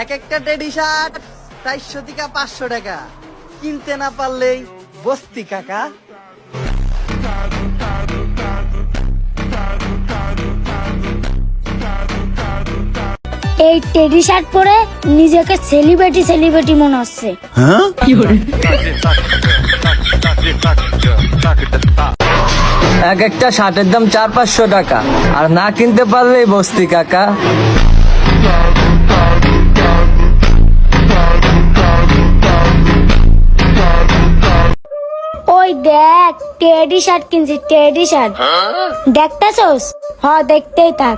এক একটা teddy shirt 400 থেকে 500 টাকা, কিনতে না পারলেই বস্তি কাকা। এই টেডি শার্ট পরে নিজেকে সেলিব্রিটি মনে হচ্ছে। এক একটা শার্টের দাম 400-500 টাকা, আর না কিনতে পারলেই বস্তি কাকা। ওই দেখ টেডি শার্ট কিনছি, টেডি শার্ট দেখতেছস? দেখতেই থাক।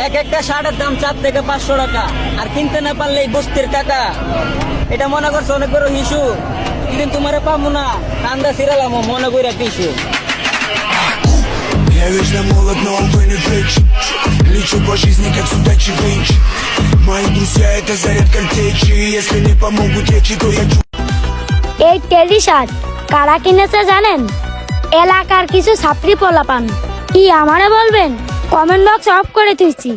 এক একটা শার্টের দাম 4 থেকে 500 টাকা, আর কিনতে না পারলেই বস্তির কাকা। এটা মনে করছো অনেক বড় ইস্যু, কিন্তু তোমারে পাবো না, কান্দা সিরালাম মনে করে একটা ইস্যু। Я вечно молод, но увы не фейк. Лечу по жизни, как судачий клинч. Мои друзья — это заряд картечи. Если не помогут речи, то я এই টেডি শার্ট কারা কিনেছে জানেন? এলাকার কিছু ছাত্রী পোলাপান। কি আমারে বলবেন? কমেন্ট বক্স অফ করে দিচ্ছি।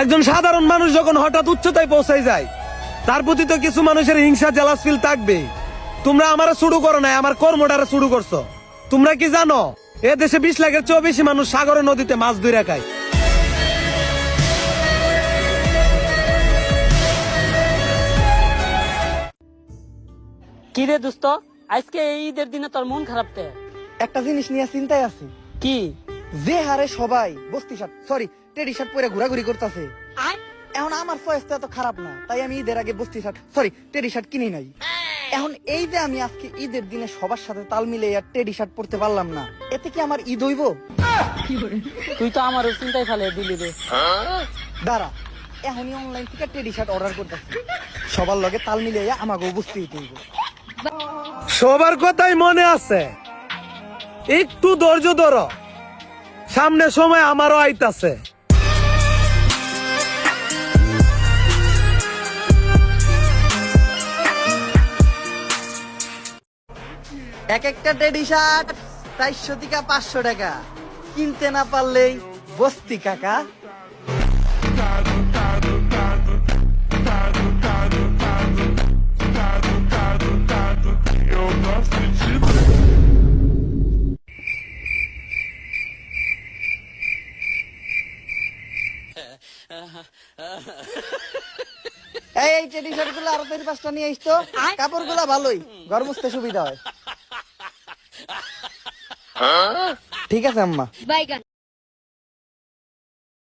একজন সাধারণ মানুষ যখন হঠাৎ উচ্চতায় পৌঁছায় যায়, তার প্রতি তো কিছু মানুষের হিংসা জেলাস ফিল থাকবে। তোমরা আমারে শুরু করো নাই, আমার কর্মটারে শুরু করছো। তোমরা কি জানো এ দেশে 20 লাখের চেয়েও বেশি মানুষ সাগর নদীতে মাছ ধরে খায়। কি রে দোস্ত, আজকে এই ঈদের দিনে তোর মন খারাপ তে? একটা জিনিস নিয়ে চিন্তায় আছি, কি? যে হারে সবাই বস্তি শার্ট টেডি শার্ট পরে ঘোরাঘুরি করতেছে, এখন আমার চয়েস তো এত খারাপ না, তাই আমি ঈদের আগে বস্তি শার্ট টেডি শার্ট কিনি নাই। এখন এই যে আমি আজকে ঈদের দিনে সবার সাথে তাল মিলে আর টেডি শার্ট পরতে পারলাম না, এতে কি আমার ঈদ হইব? তুই তো আমার চিন্তায় ফেলে দিলি রে। দাঁড়া, এখনই অনলাইন থেকে টেডি শার্ট অর্ডার করতেছি, সবার লগে তাল মিলে আমাকে বুঝতে হইব। সবার কথাই মনে আছে, একটু ধৈর্য ধরো, সামনে সময় আমারও আইতাছে। এক একটা টেডি শার্ট 400 থেকে 500 টাকা, কিনতে না পারলেই বস্তি কাকা। এই টেডি শার্ট গুলো আরো 4-5টা নিয়ে আসতো, কাপড় গুলা ভালোই, ঘর মুছতে সুবিধা হয়। ঠিক আছে আম্মা।